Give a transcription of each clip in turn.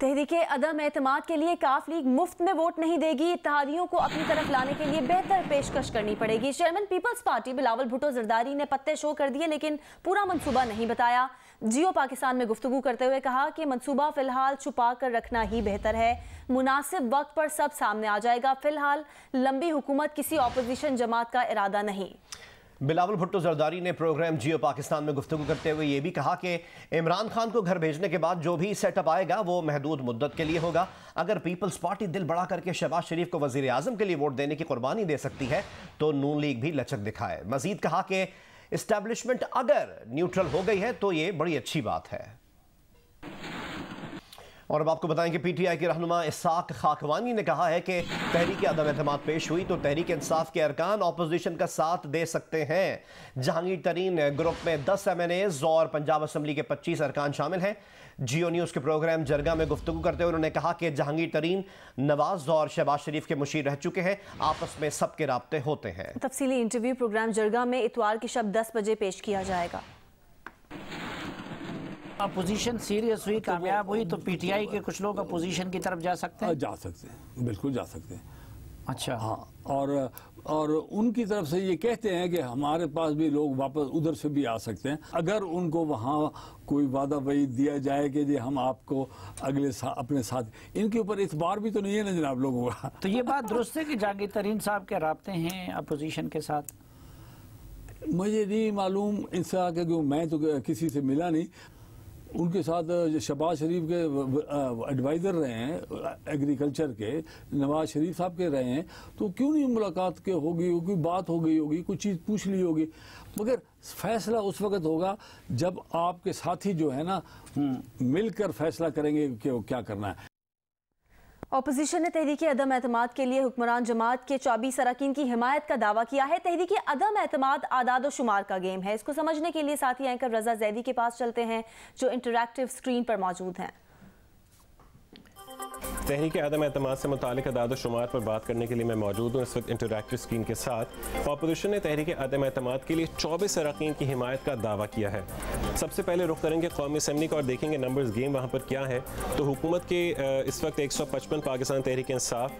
तहरीके अदम एतमाद के लिए काफ लीग मुफ्त में वोट नहीं देगी। इत्तेहादियों को अपनी तरफ लाने के लिए बेहतर पेशकश करनी पड़ेगी। Chairman people's party Bilawal Bhutto Zardari ने पत्ते शो कर दिए, लेकिन पूरा मंसूबा नहीं बताया। जियो पाकिस्तान में गुफ्तगू करते हुए कहा कि मंसूबा फिलहाल छुपा कर रखना ही बेहतर है। मुनासिब वक्त पर सब सामने आ जाएगा। फिलहाल लंबी हुकूमत किसी ऑपोजिशन जमात का इरादा नहीं। बिलावल भुट्टो जरदारी ने प्रोग्राम जियो पाकिस्तान में गुफ्तगू करते हुए ये भी कहा कि इमरान खान को घर भेजने के बाद जो भी सेटअप आएगा वो महदूद मुद्दत के लिए होगा। अगर पीपल्स पार्टी दिल बड़ा करके शहबाज शरीफ को वजीर आजम के लिए वोट देने की कुर्बानी दे सकती है तो नून लीग भी लचक दिखाए। मजीद कहा कि इस्टेब्लिशमेंट अगर न्यूट्रल हो गई है तो ये बड़ी अच्छी बात है। और अब आपको बताएं कि पीटीआई के रहनुमा इसाक खाकवानी ने कहा है कि तहरीक अदम एतमाद पेश हुई तो तहरीक इंसाफ के अरकान ऑपोजिशन का साथ दे सकते हैं। जहांगीर तरीन ग्रुप में 10 MNAs और पंजाब असम्बली के 25 अरकान शामिल हैं। जियो न्यूज़ के प्रोग्राम जरगा में गुफ्तगू करते हुए उन्होंने कहा कि जहांगीर तरीन नवाज और शहबाज शरीफ के मुशीर रह चुके हैं, आपस में सबके राब्ते होते हैं। तफसीली इंटरव्यू प्रोग्राम जरगा में इतवार की शब 10 बजे पेश किया जाएगा। अपोजिशन सीरियस हुई, कामयाब हुई तो पीटीआई के कुछ लोग अपोजिशन की तरफ जा सकते हैं। जा सकते हैं, बिल्कुल जा सकते हैं। अच्छा, हाँ, और उनकी तरफ से ये कहते हैं कि हमारे पास भी लोग वापस उधर से भी आ सकते हैं अगर उनको वहाँ कोई वादा वही दिया जाए कि जी हम आपको अपने साथ। इनके ऊपर इतबार भी तो नहीं है ना जनाब लोगों का। तो ये बात दुरुस्त है कि जहांगीर तरीन साहब के राब्ते हैं अपोजिशन के साथ? मुझे नहीं मालूम इंसा के, मैं तो किसी से मिला नहीं। उनके साथ शहबाज शरीफ के एडवाइज़र रहे हैं एग्रीकल्चर के, नवाज शरीफ साहब के रहे हैं, तो क्यों नहीं मुलाकात के होगी, कोई बात हो गई होगी, कुछ चीज़ पूछ ली होगी। मगर फैसला उस वक्त होगा जब आपके साथी जो है ना मिलकर फैसला करेंगे कि वो क्या करना है। ऑपोजिशन ने तहरीके अदम एतमाद के लिए हुक्मरान जमात के 24 अरकान की हिमायत का दावा किया है। तहरीके अदम एतमाद आदाद व शुमार का गेम है। इसको समझने के लिए साथी एंकर रजा जैदी के पास चलते हैं जो इंटरैक्टिव स्क्रीन पर मौजूद हैं। तहरीक अदम एतमाद से मुतालिक अदाद शुमार पर बात करने के लिए मैं मौजूद हूँ इस वक्त इंटरैक्टिव स्क्रीन के साथ। अपोजिशन ने तहरीक अदम एतमाद के लिए 24 अरकान की हिमायत का दावा किया है। सबसे पहले रुख करेंगे कौमी असम्बली का और देखेंगे नंबर्स गेम वहाँ पर क्या है। तो हुकूमत के इस वक्त 155 पाकिस्तान तहरीक इंसाफ,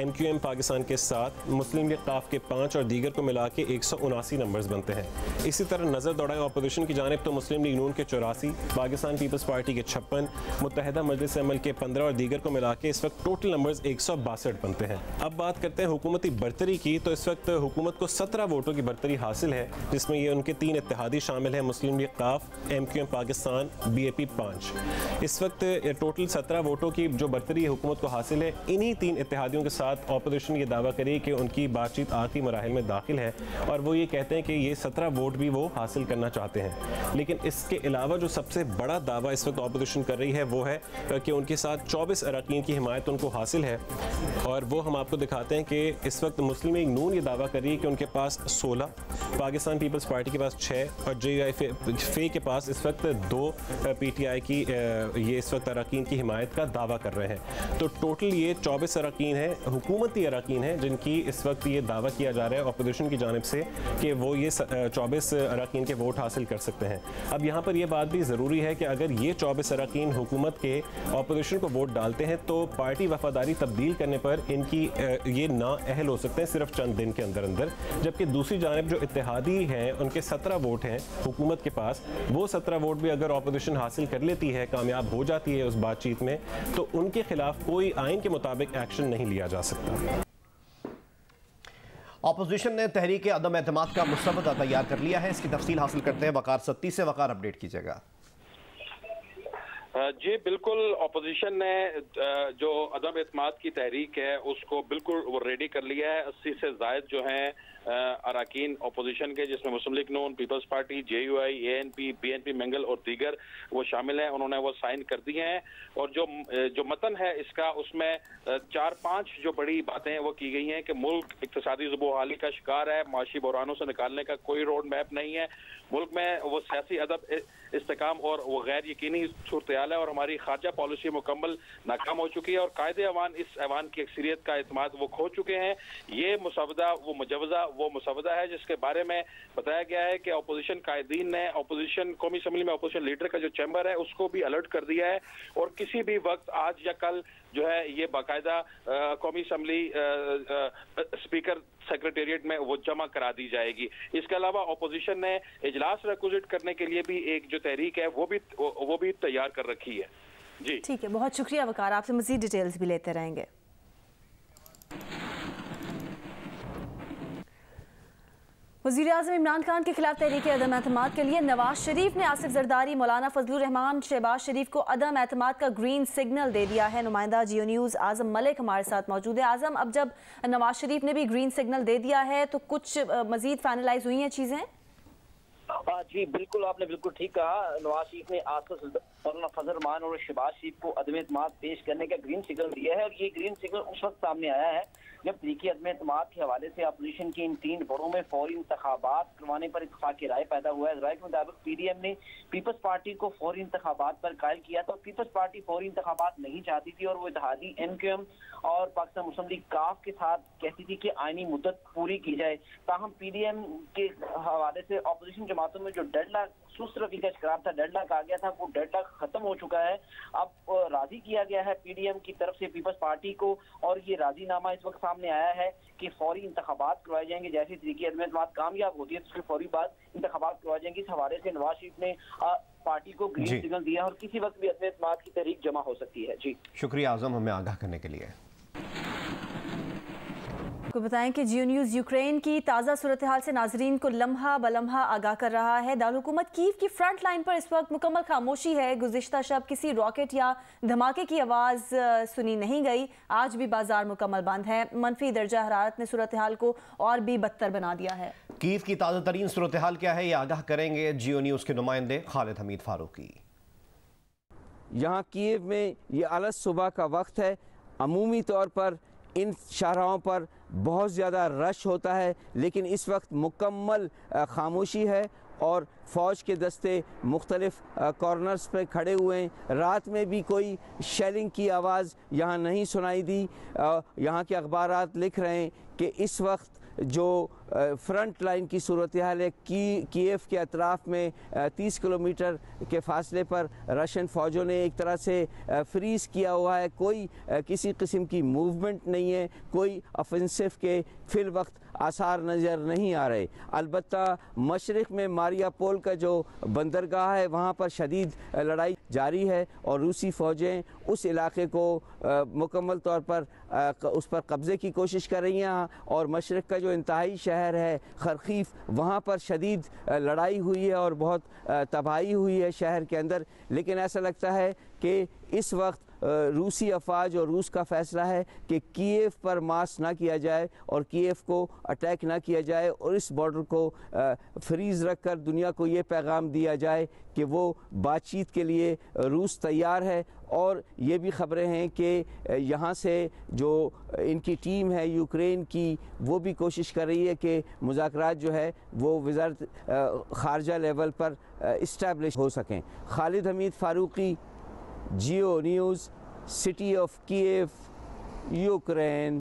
MQM पाकिस्तान के 7, मुस्लिम लीग काफ के 5 और दीगर को मिला के 179 नंबर्स बनते हैं। इसी तरह नज़र दौड़ाएं अपोजिशन की जानिब तो मुस्लिम लीग नून के 84, पाकिस्तान पीपल्स पार्टी के 56, मुत्तहिदा मजलिस अमल के 15 और दीगर को मिला के इस वक्त टोटल नंबर्स 162 बनते हैं। अब बात करते हैं हुकूमती बरतरी की, तो इस वक्त हुकूमत को 17 वोटों की बरतरी हासिल है, जिसमें ये उनके 3 इत्तेहादी शामिल हैं, मुस्लिम लीग काफ, MQM पाकिस्तान, BAP 5। इस वक्त टोटल 17 वोटों की जो बरतरी हुकूमत को हासिल है, इन्हीं 3 इत्तेहादियों के साथ अपोजिशन ये दावा करी कि उनकी बातचीत आखिरी मराहिल में दाखिल है और वो ये कहते हैं कि ये 17 वोट भी वो हासिल करना चाहते हैं। लेकिन इसके अलावा जो सबसे बड़ा दावा इस वक्त अपोजिशन कर रही है वो है कि उनके साथ 24 अरकान की हिमायत उनको हासिल है। और वो हम आपको दिखाते हैं कि इस वक्त मुस्लिम लीग नून ये दावा कर रही है कि उनके पास 16, पाकिस्तान पीपल्स पार्टी के पास 6 और JUI के पास इस वक्त 2 PTI की ये इस वक्त अरकान की हिमायत का दावा कर रहे हैं। तो टोटल ये 24 अरकान है, हुकूमती अरकान है, जिनकी इस वक्त ये दावा किया जा रहा है अपोजिशन की जानिब से कि वो ये 24 अरकान के वोट हासिल कर सकते हैं। अब यहाँ पर यह बात भी ज़रूरी है कि अगर ये 24 अरकान हुकूमत के अपोजिशन को वोट डालते हैं तो पार्टी वफादारी तब्दील करने पर इनकी ये ना अहल हो सकते हैं सिर्फ चंद दिन के अंदर अंदर। जबकि दूसरी जानिब जो इत्तेहादी हैं उनके 17 वोट हैं हुकूमत के पास, वो 17 वोट भी अगर अपोजिशन हासिल कर लेती है, कामयाब हो जाती है उस बातचीत में, तो उनके खिलाफ कोई आइन के मुताबिक एक्शन नहीं लिया जा सकता। ऑपोजिशन ने तहरीक अदम एतमाद का मुसवदा तैयार कर लिया है। इसकी तफसील हासिल करते हैं वकार सत्ती से। वकार, अपडेट कीजिएगा। जी बिल्कुल, अपोजिशन ने जो अदम एतमाद की तहरीक है उसको बिल्कुल वो रेडी कर लिया है। 80 से जायद जो हैं अरकान अपोजिशन के, जिसमें मुस्लिम लीग नून, Peoples Party, JUI, ANP, BNP Mengal और दीगर वो शामिल हैं। उन्होंने वो साइन कर दिए हैं और जो मतन है इसका, उसमें 4-5 जो बड़ी बातें वो की गई हैं कि मुल्क इक्तिसादी ज़ुबोहाली का शिकार है, माशी बहरानों से निकालने का कोई रोड मैप नहीं है, मुल्क में वो सियासी इस्तेकाम और वो गैर यकीनी सूरत हाल है और हमारी खारजा पॉलिसी मुकम्मल नाकाम हो चुकी है और कायदे अवान इस ऐवान की अक्सरियत का एतमाद वो खो चुके हैं। ये मुसवदा वो मुजवजा वो मुसवदा है जिसके बारे में बताया गया है कि अपोजिशन कायदीन ने अपोजिशन कौमी असम्बली में अपोजिशन लीडर का जो चैम्बर है उसको भी अलर्ट कर दिया है और किसी भी वक्त आज या कल जो है ये बाकायदा कौमी असम्बली स्पीकर सेक्रेटेरिएट में वो जमा करा दी जाएगी। इसके अलावा अपोजिशन ने इजलास रिक्विजिट करने के लिए भी एक जो तहरीक है वो भी तैयार कर रखी है। जी ठीक है, बहुत शुक्रिया वकार, आपसे मजीद डिटेल्स भी लेते रहेंगे। वज़ीर-ए-आज़म इमरान खान के खिलाफ तहरीक अदम एतमाद के लिए नवाज शरीफ ने आसिफ जरदारी, मौलाना फजलुर रहमान, शहबाज शरीफ को अदम एतमाद का ग्रीन सिग्नल दे दिया है। नुमाइंदा जियो न्यूज़ आज़म मलिक हमारे साथ मौजूद है। आज़म, अब जब नवाज शरीफ ने भी ग्रीन सिग्नल दे दिया है तो कुछ मजीद फाइनलाइज हुई हैं चीज़ें? जी बिल्कुल, आपने बिल्कुल ठीक कहा। नवाज शरीफ ने आसिफ मौलाना फजलुर रहमान और शहबाज शरीफ को अदम एतमाद पेश करने का ग्रीन सिग्नल दिया है और ये ग्रीन सिग्नल उस वक्त सामने आया है जब तहरीक अदम एतमाद के हवाले से अपोजिशन के इन 3 बड़ों में फौरी इंतखाबात करवाने पर इत्तेफाक की राय पैदा हुआ है। राय के मुताबिक पीडीएम ने पीपल्स पार्टी को फौरी इंतखाबात पर कायल किया था। पीपल्स पार्टी फौरी इंतखाबात नहीं चाहती थी और वो इत्तेहादी एमक्यूएम और पाकिस्तान मुस्लिम लीग काफ के साथ कहती थी कि आईनी मुद्दत पूरी की जाए। ताहम पीडीएम के हवाले से अपोजिशन जमातों में जो डेडलॉक सुस्त रवि का शिकार था, डेडलॉक आ गया था, वो डेडलॉक खत्म हो चुका है। अब राजी किया गया है पीडीएम की तरफ से पीपल्स पार्टी को और ये राजीनामा इस वक्त सामने आया है कि फौरी इंतखाबात करवाए जाएंगे। जैसे तहरीक अदम एतमाद कामयाब होती है तो उसके फौरी बाद इंतखाबात करवाए जाएंगे। इस हवाले से नवाज शरीफ ने पार्टी को ग्रीन सिग्नल दिया और किसी वक्त भी अदम एतमाद की तहरीक जमा हो सकती है। जी शुक्रिया आजम, हमें आगाह करने के लिए। आपको बताएं कि जियो न्यूज़ यूक्रेन की ताज़ा सूरत हाल से नाजरीन को लम्हा बलम्हा आगाह कर रहा है। दारुल हुकूमत कीव की फ्रंट लाइन पर इस वक्त मुकम्मल खामोशी है। गुज़िश्ता शब किसी रॉकेट या धमाके की आवाज़ सुनी नहीं गई। आज भी बाजार मुकम्मल बंद है। मनफी दर्जा हरारत ने सूरत हाल को और भी बदतर बना दिया है। कीव की ताज़ा तरीन सूरत हाल क्या है, ये आगाह करेंगे जियो न्यूज़ के नुमाइंदे खालिद हमीद फारूकी। यहाँ कीव में ये अलस सुबह का वक्त है। अमूमी तौर पर इन शाहराहों पर बहुत ज़्यादा रश होता है, लेकिन इस वक्त मुकम्मल खामोशी है और फ़ौज के दस्ते मुख्तलिफ कॉर्नर्स पे खड़े हुए हैं। रात में भी कोई शेलिंग की आवाज़ यहाँ नहीं सुनाई दी। यहाँ के अखबारात लिख रहे हैं कि इस वक्त जो फ्रंट लाइन की सूरत हाल है कीव के अतराफ़ में 30 किलोमीटर के फासले पर रशियन फ़ौजों ने एक तरह से फ्रीज़ किया हुआ है। कोई किसी किस्म की मूवमेंट नहीं है, कोई ऑफेंसिव के फिल वक्त आसार नज़र नहीं आ रहे। अलबत्ता मशरिक़ में मारियापोल का जो बंदरगाह है वहाँ पर शदीद लड़ाई जारी है और रूसी फ़ौजें उस इलाके को मुकम्मल तौर पर उस पर कब्ज़े की कोशिश कर रही हैं और मशरिक़ का जो इंतहाई शहर है खरखीफ, वहाँ पर शदीद लड़ाई हुई है और बहुत तबाही हुई है शहर के अंदर। लेकिन ऐसा लगता है कि इस वक्त रूसी अफवाज और रूस का फ़ैसला है कि कीव पर मास ना किया जाए और कीव को अटैक ना किया जाए और इस बॉर्डर को फ्रीज़ रख कर दुनिया को ये पैगाम दिया जाए कि वो बातचीत के लिए रूस तैयार है। और ये भी ख़बरें हैं कि यहाँ से जो इनकी टीम है यूक्रेन की, वो भी कोशिश कर रही है कि मुज़ाकरात जो है वो वज़ारत ख़ारजा लेवल पर इस्टेब्लिश हो सकें। Khalid Hamid Farooqui, Geo news, city of Kyiv, Ukraine.